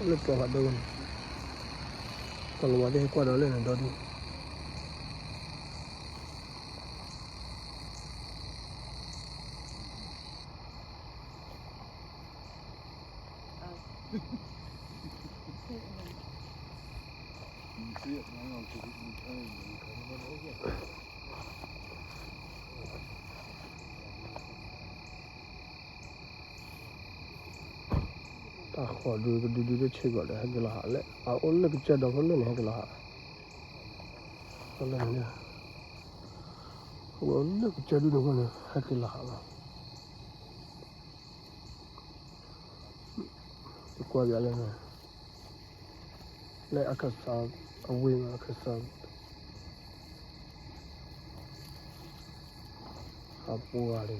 Lepas ada kan, kalau ada kuat ada lain tadi. Aku dulu cekak dah hegelah le. Awalnya kerja dah kalau ni hegelah. Kalau ni, awalnya kerja dulu kalau hegelah lah. Kuat jalan ni. Le akasab, awing akasab. Apa ada?